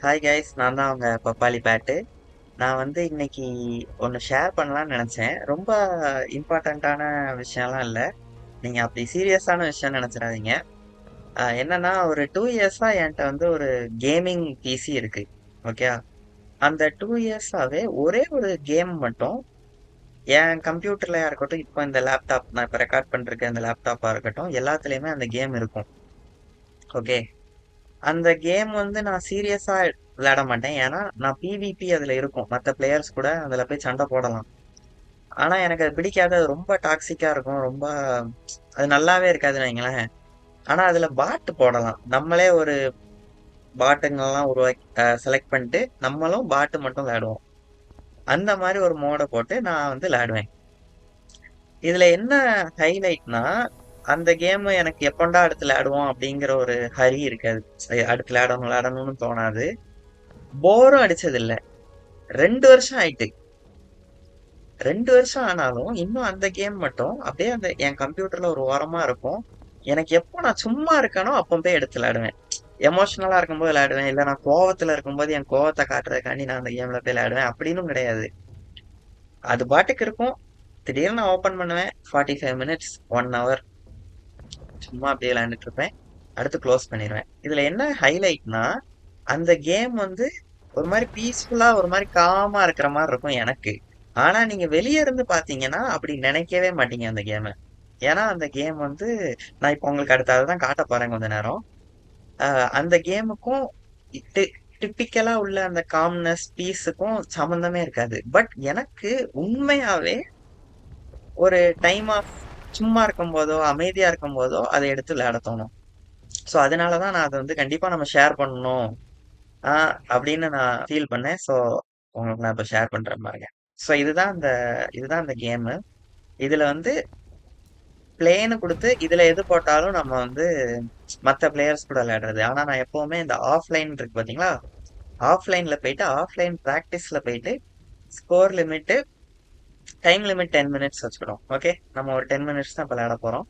Hi guys, நான் தான் அவங்க பப்பாளி பேட்டு. நான் வந்து இன்னைக்கு ஒன்று ஷேர் பண்ணலாம்னு நினச்சேன். ரொம்ப இம்பார்ட்டண்ட்டான விஷயம்லாம் இல்லை. நீங்கள் அப்படி சீரியஸான விஷயம் நினச்சிடாதீங்க. என்னன்னா, ஒரு 2 இயர்ஸாக என்கிட்ட வந்து ஒரு கேமிங் பிசி இருக்கு. ஓகே. அந்த 2 இயர்ஸாவே ஒரே ஒரு கேம் மட்டும் என் கம்ப்யூட்டர்லயா இருக்கட்டும், இப்போ இந்த லேப்டாப் நான் இப்போ ரெக்கார்ட் பண்ணிருக்க இந்த லேப்டாப்பாக இருக்கட்டும், எல்லாத்துலேயுமே அந்த கேம் இருக்கும். ஓகே. அந்த கேம் வந்து நான் சீரியஸா விளையாட மாட்டேன். ஏன்னா நான் பிவிபி அதுல இருக்கும். மற்ற பிளேயர்ஸ் கூட அதுல போய் சண்டை போடலாம். ஆனா எனக்கு அது பிடிக்காது. அது ரொம்ப டாக்ஸிக்கா இருக்கும். ரொம்ப அது நல்லாவே இருக்காதுன்னு வைங்களேன். ஆனா அதுல பாட்டு போடலாம். நம்மளே ஒரு பாட்டுங்கெல்லாம் உருவாக்கி செலக்ட் பண்ணிட்டு நம்மளும் பாட்டு மட்டும் விளையாடுவோம். அந்த மாதிரி ஒரு மோடை போட்டு நான் வந்து விளையாடுவேன். இதுல என்ன ஹைலைட்னா, அந்த கேம் எனக்கு எப்பண்டா அடுத்து விளையாடுவோம் அப்படிங்கிற ஒரு ஹரி இருக்காது. அடுத்து விளையாடணும் விளையாடணும்னு தோணாது. போரும் அடிச்சது இல்ல. 2 வருஷம் ஆயிட்டு. 2 வருஷம் ஆனாலும் இன்னும் அந்த கேம் மட்டும் அப்படியே அந்த என் கம்ப்யூட்டர்ல ஒரு ஓரமா இருக்கும். எனக்கு எப்போ நான் சும்மா இருக்கேனோ அப்போ போய் எடுத்து விளையாடுவேன். எமோஷனலா இருக்கும்போது விளையாடுவேன். இல்ல நான் கோவத்துல இருக்கும்போது என் கோவத்தை காட்டுறதுக்காண்டி நான் அந்த கேம்ல போய் விளையாடுவேன். அப்படின்னும் கிடையாது. அது பாட்டுக்கு இருக்கும். திடீர்னு நான் ஓபன் பண்ணுவேன். 45 மினிட்ஸ் 1 ஹவர் சும்மா அப்படியே விளையாண்டுட்டு இருப்பேன். அடுத்து க்ளோஸ் பண்ணிடுவேன். இதுல என்ன ஹைலைட்னா, அந்த கேம் வந்து ஒரு மாதிரி பீஸ்ஃபுல்லா ஒரு மாதிரி காமா இருக்கிற மாதிரி இருக்கும் எனக்கு. ஆனா நீங்க வெளிய இருந்து பாத்தீங்கன்னா அப்படி நினைக்கவே மாட்டீங்க அந்த கேம. ஏன்னா அந்த கேம் வந்து நான் இப்போ உங்களுக்கு அடுத்து அதான் காட்ட போறேன் கொஞ்ச நேரம். அந்த கேமுக்கும் டிப்பிக்கலா உள்ள அந்த காம்னஸ் பீஸுக்கும் சம்மந்தமே இருக்காது. பட் எனக்கு உண்மையாவே ஒரு டைம் ஆஃப் சும்மா இருக்கும் போதோ அமைதியா இருக்கும் போதோ அதை எடுத்து விளையாட தோணும். ஸோ அதனாலதான் நான் அதை வந்து கண்டிப்பா நம்ம ஷேர் பண்ணணும் அப்படின்னு நான் ஃபீல் பண்ணேன். ஸோ உங்களுக்கு நான் இப்போ ஷேர் பண்றேன் பாருங்க. ஸோ இதுதான் இந்த கேமு. இதுல வந்து பிளேன்னு கொடுத்து இதுல எது போட்டாலும் நம்ம வந்து மற்ற பிளேயர்ஸ் கூட விளையாடுறது. ஆனா நான் எப்பவுமே இந்த ஆஃப்லைன் இருக்கு பாத்தீங்களா, ஆஃப்லைன்ல போயிட்டு ஆஃப்லைன் பிராக்டிஸ்ல போயிட்டு score limit time limit 10 minutes வச்சுக்கிடும். ஓகே, நம்ம ஒரு 10 மினிட்ஸ் தான் இப்ப விளையாட போறோம்.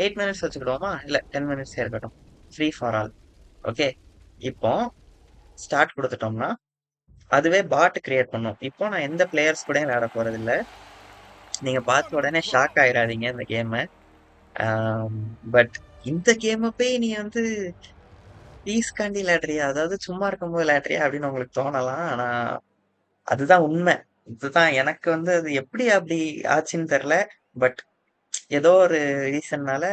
8 மினிட்ஸ் வச்சுக்கிடுவோமா, இல்ல 10 மினிட்ஸ் இருக்கட்டும். Free for all. ஓகே. இப்போ ஸ்டார்ட் கொடுத்துட்டோம்னா அதுவே பாட் கிரியேட் பண்ணும். இப்போ நான் எந்த பிளேயர்ஸ் கூட விளையாட போறது இல்ல. நீங்க பார்த்த உடனே ஷாக் ஆயிடாதீங்க இந்த கேம. பட் இந்த கேம போய் நீ வந்து பீஸ்காண்டி விளையாடுறியா, அதாவது சும்மா இருக்கும்போது விளையாடுறியா அப்படின்னு உங்களுக்கு தோணலாம். ஆனா அதுதான் உண்மை. இதுதான் எனக்கு வந்து அது எப்படி அப்படி ஆச்சுன்னு தெரியல. பட் ஏதோ ஒரு ரீசன்னால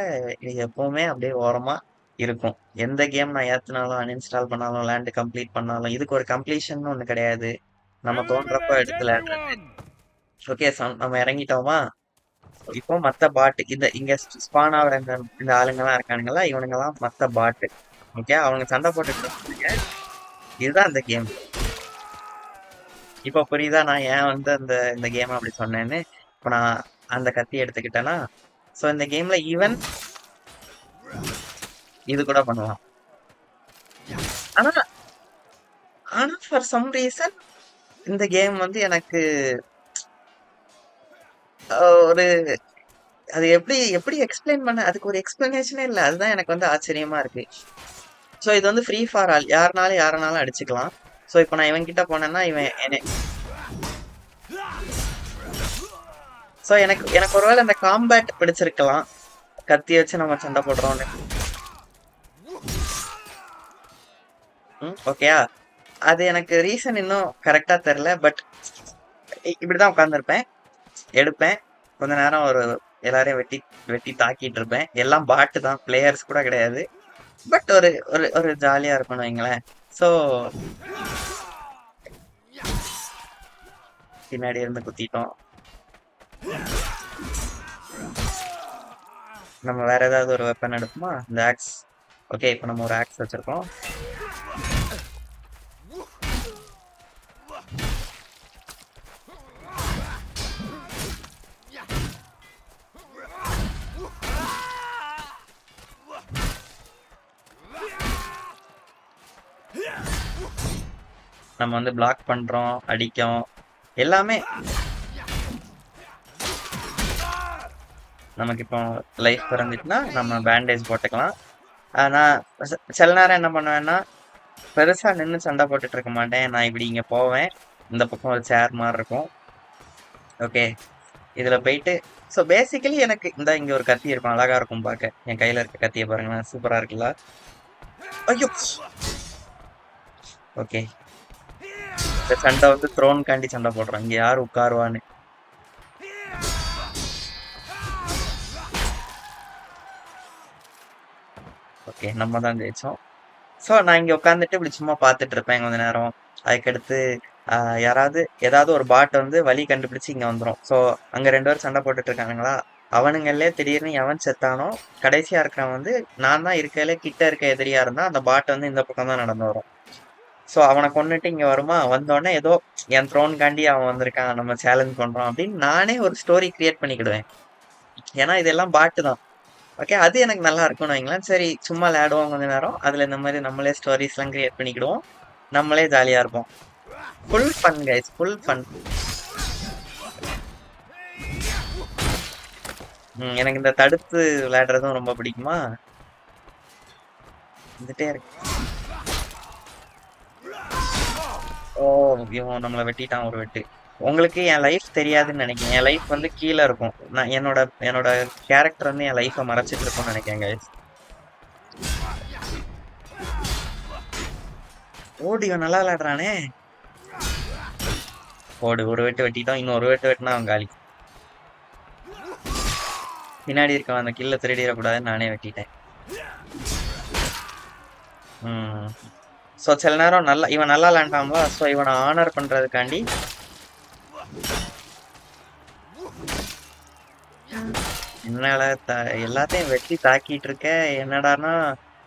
இது எப்பவுமே அப்படியே ஓரமா இருக்கும். எந்த கேம் நான் ஏத்துனாலும் அன்இன்ஸ்டால் பண்ணாலும் விளையாண்டு கம்ப்ளீட் பண்ணாலும் இதுக்கு ஒரு கம்ப்ளீஷன் ஒண்ணு கிடையாது. நம்ம தோன்றப்ப Eliminate எடுத்து விளையாடுறது. everyone! ஓகே, நம்ம இறங்கிட்டோமா. இப்போ மத்த பாட்டு இந்த இங்க ஸ்பான் ஆகுற இந்த இந்த ஆளுங்கெல்லாம் இருக்கானுங்களா, இவனுங்கெல்லாம் மத்த பாட்டு. ஓகே, அவங்க சண்டை போட்டுட்டு இருப்பாங்க. இதுதான் இந்த கேம். இப்ப புரியுதா நான் ஏன் வந்து இந்த கேம் அப்படி சொன்னேன்னு. இப்ப நான் அந்த கத்தி எடுத்துக்கிட்டேன்னா, சோ இந்த கேம்ல ஈவன் இது கூட பண்ணலாம். ஆனா ஆனா ஃபார் சம் ரீசன் இந்த கேம் வந்து எனக்கு ஒரு அது எப்படி எப்படி எக்ஸ்பிளைன் பண்ண, அதுக்கு ஒரு எக்ஸ்பிளனேஷனே இல்ல. அதுதான் எனக்கு வந்து ஆச்சரியமா இருக்கு. சோ இது வந்து ஃப்ரீ ஃபார் ஆல், யாருனாலும் யாரனாலும் அடிச்சுக்கலாம். சோ இப்ப நான் இவன் கிட்ட போனேன்னா இவன் என்ன. சோ எனக்கு எனக்கு ஒருவேளை இந்த காம்பேட் பிடிச்சிருக்கலாம். கத்தி வச்சு நம்ம சண்டை போடுறோம்னு. ஓகேயா. அது எனக்கு ரீசன் இன்னும் கரெக்டா தெரியல. பட் இப்படிதான் உட்கார்ந்துருப்பேன், எடுப்பேன், கொஞ்ச நேரம் ஒரு எல்லாரையும் வெட்டி வெட்டி தாக்கிட்டு இருப்பேன். எல்லாம் பாட்டு தான், பிளேயர்ஸ் கூட கிடையாது. பட் ஒரு ஒரு ஒரு ஜாலியா இருக்கணும் வைங்களேன். சோ பின்னாடி இருந்து குத்திட்டோம். நம்ம வேற ஏதாவது ஒரு வெப்பன் எடுப்போமா, இந்த ஆக்ஸ். ஓகே, இப்போ நம்ம ஒரு ஆக்ஸ் வச்சிருக்கோம். நம்ம வந்து பிளாக் பண்றோம், அடிக்கும், எல்லாமே. நமக்கு இப்போ லைஃப் குறைஞ்சிட்டுனா நம்ம பேண்டேஜ் போட்டுக்கலாம். ஆனா சில நேரம் என்ன பண்ணுவேன்னா, பெருசா நின்னு சண்டை போட்டுட்டு இருக்க மாட்டேன். நான் இப்படி இங்க போவேன். இந்த பக்கம் ஒரு சேர் மாதிரி இருக்கும். ஓகே, இதுல போயிட்டு ஸோ பேசிக்கலி எனக்கு இந்த இங்க ஒரு கத்தி இருக்கும், அழகா இருக்கும் பார்க்க. என் கையில இருக்க கத்தியை பாருங்களேன், சூப்பரா இருக்குல்ல. ஐயோ, ஓகே. இந்த சண்டை வந்து த்ரோன் காண்டி சண்டை போடுறோம், இங்க யார் உட்காருவான்னு. ஓகே, நம்ம தான் ஜெயிச்சோம். ஸோ நான் இங்க உட்காந்துட்டு இப்படி சும்மா பார்த்துட்டு இருப்பேன் கொஞ்ச நேரம். அதுக்கடுத்து யாராவது ஏதாவது ஒரு பாட் வந்து வழி கண்டுபிடிச்சு இங்க வந்துடும். ஸோ அங்க 2 பேரும் சண்டை போட்டுட்டு இருக்கானுங்களா, அவனுங்களே திடீர்னு எவன் செத்தானோ கடைசியா இருக்கிறவன் வந்து நான் தான் இருக்கல கிட்ட இருக்க எதிரியா இருந்தா அந்த பாட் வந்து இந்த பக்கம் தான் நடந்து வரும். ஸோ அவனை கொண்டுட்டு இங்க வருமா, வந்தோடனே ஏதோ என் த்ரோன் காண்டி அவன் வந்திருக்கான், நம்ம சேலஞ்ச் பண்றோம் அப்படின்னு நானே ஒரு ஸ்டோரி கிரியேட் பண்ணிக்கிடுவேன். ஏன்னா இதெல்லாம் பாட்டு தான். ஓகே, அது எனக்கு நல்லா இருக்கும்னு வைங்களேன். சரி சும்மா விளையாடுவோம் கொஞ்ச நேரம், அதுல இந்த மாதிரி நம்மளே ஸ்டோரிஸ் எல்லாம் கிரியேட் பண்ணிக்கிடுவோம், நம்மளே ஜாலியா இருப்போம். Full fun guys, full fun. எனக்கு இந்த தடுத்து விளையாடுறதும் ரொம்ப பிடிக்குமா, வந்துட்டே இருக்கு. ஓ, இவன் நம்மளை வெட்டிட்டான் ஒரு வெட்டு. உங்களுக்கு என் லைஃப் தெரியாதுன்னு நினைக்கிறேன். என் லைஃப் வந்து கீழே இருக்கும். நான் என்னோட என்னோட கேரக்டர் வந்து என் லைஃப்பை மறைச்சிட்டு இருக்கும்னு நினைக்கிறேன் கைஸ். ஓடி, இவன் நல்லா விளையாடுறானே. ஓடு, ஒரு வெட்டு வெட்டிட்டோம், இன்னும் ஒரு வெட்டு வெட்டினா அவன் காலி. பின்னாடி இருக்கவன் அந்த கில்ல திருடிடக்கூடாதுன்னு நானே வெட்டிட்டேன். ஸோ சில நேரம் நல்லா இவன் நல்லா விளையாண்டாம்பா, ஸோ இவனை ஆனர் பண்றதுக்காண்டி என்னால எல்லாத்தையும் வெட்டி தாக்கிட்டு இருக்க, என்னடானா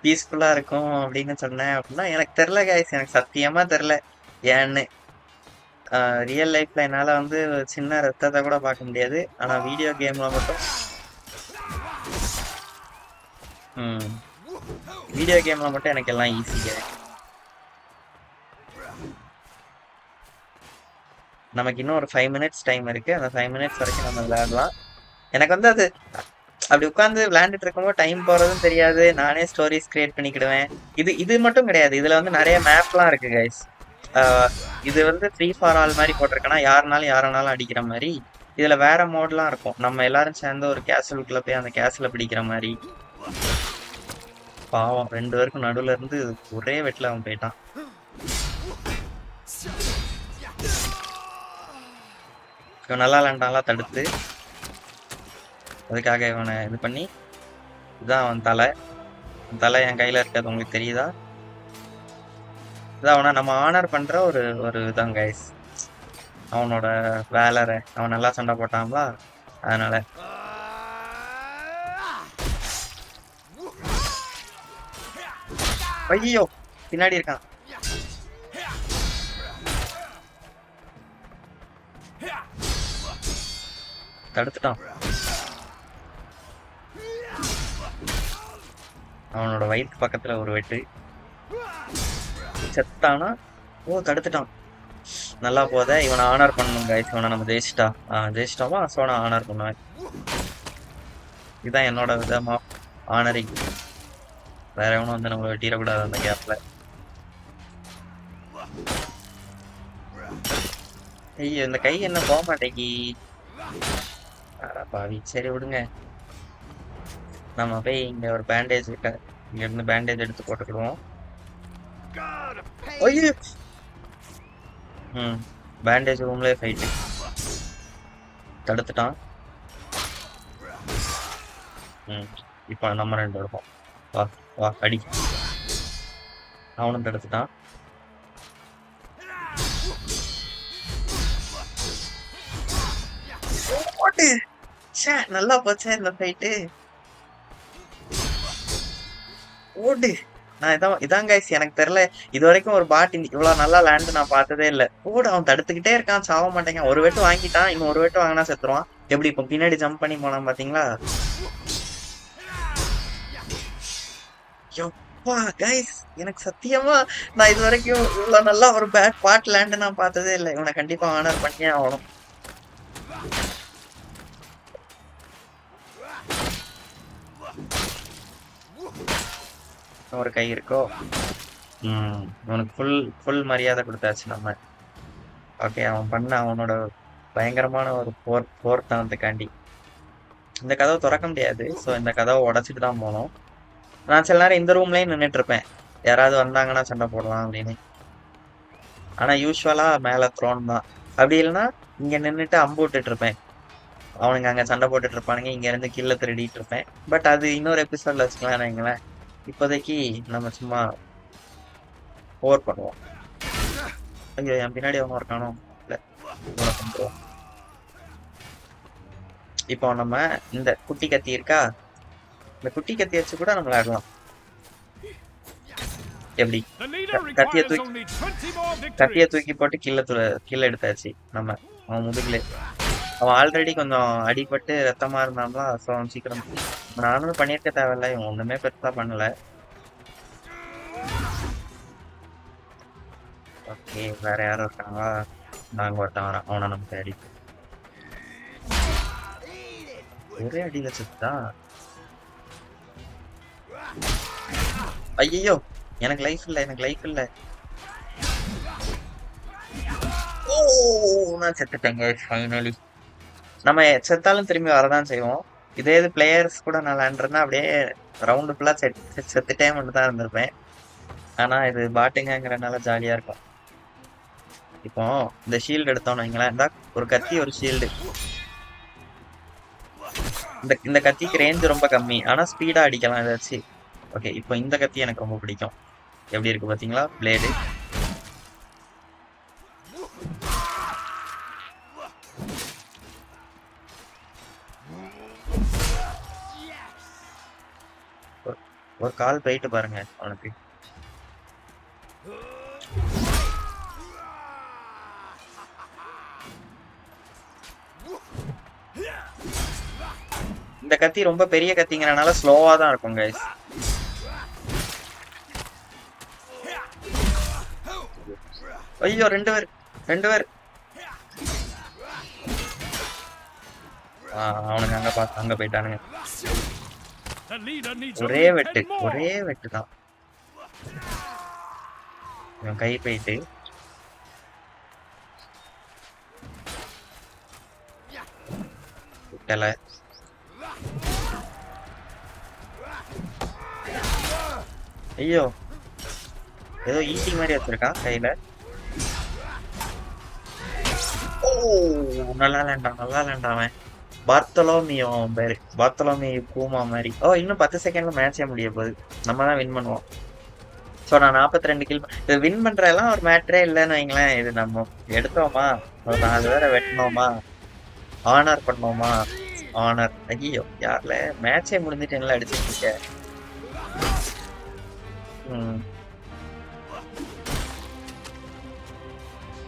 பீஸ்ஃபுல்லா இருக்கும் அப்படின்னு சொன்னேன் அப்படின்னா எனக்கு தெரில கைஸ், எனக்கு சத்தியமா தெரில ஏன்னு. ரியல் லைஃப்ல என்னால வந்து சின்ன ரத்தத்தை கூட பார்க்க முடியாது, ஆனா வீடியோ கேம்ல மட்டும் வீடியோ கேம்ல மட்டும் எனக்கு எல்லாம் ஈஸிங்க. நமக்கு இன்னும் ஒரு 5 மினிட்ஸ் டைம் இருக்கு, அந்த 5 மினிட்ஸ் வரைக்கும் நம்ம விளையாடலாம். எனக்கு வந்து அது அப்படி உட்காந்து விளையாண்டுட்டு இருக்கும்போது டைம் போறதும் தெரியாது, நானே ஸ்டோரிஸ் கிரியேட் பண்ணிக்கிடுவேன். இது மட்டும் கிடையாது, இதுல வந்து நிறைய மேப்லாம் இருக்கு கைஸ். இது வந்து ஃப்ரீ ஃபார் ஆல் மாதிரி போட்டிருக்கேன்னா யாருனாலும் யாரனாலும் அடிக்கிற மாதிரி. இதுல வேற மோட்லாம் இருக்கும், நம்ம எல்லாரும் சேர்ந்து ஒரு கேசலுக்குள்ள போய் அந்த கேசல பிடிக்கிற மாதிரி. பாவம் 2 பேருக்கும் நடுவுல இருந்து ஒரே வெட்டில அவன் போயிட்டான். இவன் நல்லா விளையாண்டாலாம் தடுத்து, அதுக்காக இவனை இது பண்ணி, இதுதான் அவன் தலை. தலை என் கையில இருக்காது, உங்களுக்கு தெரியுதா? இதான் அவனை நம்ம ஆனர் பண்ற ஒரு ஒரு இதான் கைஸ். அவனோட வேலரை அவன் நல்லா சண்டை போட்டான்ல, அதனால. ஐயோ, பின்னாடி இருக்கான். தடுத்துட்டான். அவனோட வயிற்று பக்கத்துல ஒரு வெட்டு, செத்தானா. ஓ, தடுத்துட்டான். நல்லா போத, இவனை ஆனர் பண்ணணும் கைஸ். இவனை நம்ம ஜெயிச்சிட்டோமா, ஸோ நான் ஆனர் பண்ணுவேன். இதுதான் என்னோட விதமா ஆனரிங். வேற எவனும் வந்து நம்மளை வெட்டிடக்கூடாது அந்த கேப்ல. ஐயோ, இந்த கை என்ன போக மாட்டேங்கி. பாவி, சரி விடுங்க. நம்ம போய் இங்க ஒரு பேண்டேஜ் இங்க இருந்து பேண்டேஜ் எடுத்து போட்டுக்கிடுவோம். ஐயோ, பேண்டேஜ் ரூம்லயே ஃபைட்டு. தடுத்துட்டான். இப்போ நம்ம 2 இருப்போம். வா வா அடி. அவனும் தடுத்துட்டான். நல்லா போச்சே இந்த ஃபைட்டு. ஓடு. நான் இதான் கைஸ், எனக்கு தெரியல இது வரைக்கும் ஒரு பாட் இவ்வளவு நல்லா லேண்ட் நான் பார்த்ததே இல்ல. ஓடு, அவன் தடுத்துக்கிட்டே இருக்கான், சாவ மாட்டேங்க. ஒரு வெட்டு வாங்கிட்டான், இன்னும் ஒரு வெட்டு வாங்கினா செத்துருவான். எப்படி இப்ப பின்னாடி ஜம்ப் பண்ணி போனான் பாத்தீங்களா? யப்பா கைஸ், எனக்கு சத்தியமா நான் இது வரைக்கும் இவ்வளவு நல்லா ஒரு பாட் லேண்ட் நான் பார்த்ததே இல்லை. இவனை கண்டிப்பா ஆனர் பண்ணியே ஆகணும். ஒரு கை இருக்கோ, இவனுக்கு ஃபுல் ஃபுல் மரியாதை கொடுத்தாச்சு நம்ம. ஓகே, அவன் பண்ண அவனோட பயங்கரமான ஒரு போர்த்தனத்துக்காண்டி இந்த கதவை திறக்க முடியாது. ஸோ இந்த கதவை உடைச்சிட்டு தான் போனோம். நான் சில நேரம் இந்த ரூம்லயும் நின்றுட்டு இருப்பேன், யாராவது வந்தாங்கன்னா சண்டை போடலாம் அப்படின்னு. ஆனா யூஸ்வலா மேல த்ரோன் தான். அப்படி இல்லைன்னா இங்க நின்றுட்டு அம்பு விட்டுட்டு இருப்பேன். அவனுங்க அங்க சண்டை போட்டுட்டு இருப்பானுங்க, இங்க இருந்து கீழே திருடிட்டு இருப்பேன். பட் அது இன்னொரு எபிசோட்ல வச்சுக்கலாம் வைங்களேன். இப்போதைக்கு நம்ம சும்மா போர் பண்ணுவோம். ஐயோ, என் பின்னாடி அவன் இருக்கானோ? இல்ல, இவனை கொண்டுருவோம். இப்போ நம்ம இந்த குட்டி கத்தி இருக்கா, இந்த குட்டி கத்தி வச்சு கூட நம்ம விளையாடலாம். எப்படி? கத்திய தூக்கி கத்திய போட்டு கீழே எடுத்தாச்சு நம்ம. அவன் முதுகுல அவன் ஆல்ரெடி கொஞ்சம் அடிபட்டு ரத்தமா இருந்தாங்களா, ஸோ அவன் சீக்கிரம். நானும் பண்ணியிருக்க தேவையில்ல, இவன் ஒண்ணுமே பெருசா பண்ணல. ஓகே, வேற யாரும் இருக்காங்களா? நாங்க ஒருத்தன் வரான், அவனை நமக்கு அடி. ஒரே அடியில செத்துதான். ஐயோ, எனக்கு லைஃப் இல்ல, எனக்கு லைஃப் இல்ல. ஓ, நான் செத்துட்டேங்க ஃபைனலி. நம்ம செத்தாலும் திரும்பி வரதான் செய்வோம். இதே இது பிளேயர்ஸ் கூட நான் விளையாண்டுருந்தா அப்படியே ரவுண்டு ஃபுல்லா செத்துட்டே மட்டும் தான் இருந்திருப்பேன். ஆனா இது பாட்டுங்கிறனால ஜாலியா இருக்கும். இப்போ இந்த ஷீல்டு எடுத்தோம்னு வைங்களேன், இந்த ஒரு கத்தி ஒரு ஷீல்டு. இந்த கத்திக்கு ரேஞ்ச் ரொம்ப கம்மி, ஆனா ஸ்பீடா அடிக்கலாம் ஏதாச்சும். ஓகே, இப்போ இந்த கத்தி எனக்கு ரொம்ப பிடிக்கும். எப்படி இருக்கு பாத்தீங்களா பிளேடு? ஒரு கால் போயிட்டு பாருங்க அவனுக்கு. இந்த கத்தி ரொம்ப பெரிய கத்திங்கிறனால ஸ்லோவா தான் இருக்கும் கைஸ். ஐயோ, ரெண்டு பேர். அவனுங்க அங்க போயிட்டானுங்க. ஒரே வெட்டு தான். இவன் கை போயிட்டு விட்டல. ஐயோ, ஏதோ ஈட்டி மாதிரி வச்சிருக்கான் கையில. ஓ, நல்லா லேண்டா அவன். பார்த்தலோமியோ பேரு, பார்த்தலோமி கூமா மாதிரி. ஓ, இன்னும் 10 செகண்ட்ல மேட்சே முடிய போகுது. நம்ம தான் வின் பண்ணுவோம். ஸோ நான் 42 கில். இது வின் பண்றதெல்லாம் ஒரு மேட்ரே இல்லைன்னு வைங்களேன். இது நம்ம எடுத்தோமா, ஒரு 4 பேரை வெட்டினோமா, ஆனர் பண்ணோமா. ஆனர். ஐயோ, யார்ல மேட்சே முடிஞ்சிட்டு என்ன அடிச்சுட்டு இருக்க.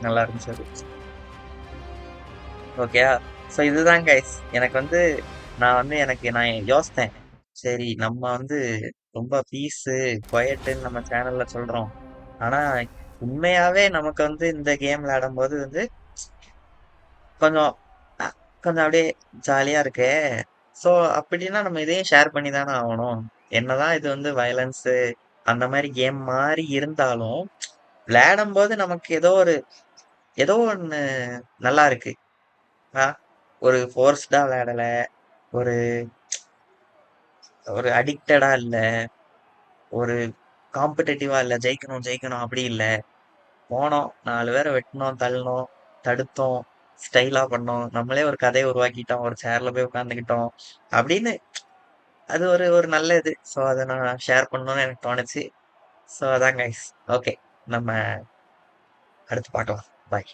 நல்லா இருந்துச்சு அது. ஓகேயா? ஸோ இதுதான் கைஸ். எனக்கு வந்து நான் யோசித்தேன், சரி நம்ம வந்து ரொம்ப பீஸு குவைட்டுன்னு நம்ம சேனல்ல சொல்றோம். ஆனா உண்மையாவே நமக்கு வந்து இந்த கேம் விளையாடும் போது வந்து கொஞ்சம் கொஞ்சம் அப்படியே ஜாலியா இருக்கு. ஸோ அப்படின்னா நம்ம இதையும் ஷேர் பண்ணி தானே ஆகணும். என்னதான் இது வந்து வயலன்ஸு அந்த மாதிரி கேம் மாதிரி இருந்தாலும் விளையாடும் போது நமக்கு ஏதோ ஒன்று நல்லா இருக்கு. ஒரு ஃபோர்ஸ்டா விளையாடல, ஒரு ஒரு அடிக்டடா இல்ல, ஒரு காம்படிட்டிவா இல்ல, ஜெயிக்கணும் அப்படி இல்ல. போனோம், 4 பேரை வெட்டினோம், தள்ளனோம், தடுத்தோம், ஸ்டைலா பண்ணோம், நம்மளே ஒரு கதையை உருவாக்கிட்டோம், ஒரு சேர்ல போய் உட்காந்துக்கிட்டோம் அப்படின்னு. அது ஒரு ஒரு நல்ல இது. ஸோ அதை நான் ஷேர் பண்ணணும்னு எனக்கு தோணுச்சு. ஸோ அதான் கைஸ். ஓகே, நம்ம அடுத்து பார்க்கலாம். பாய்.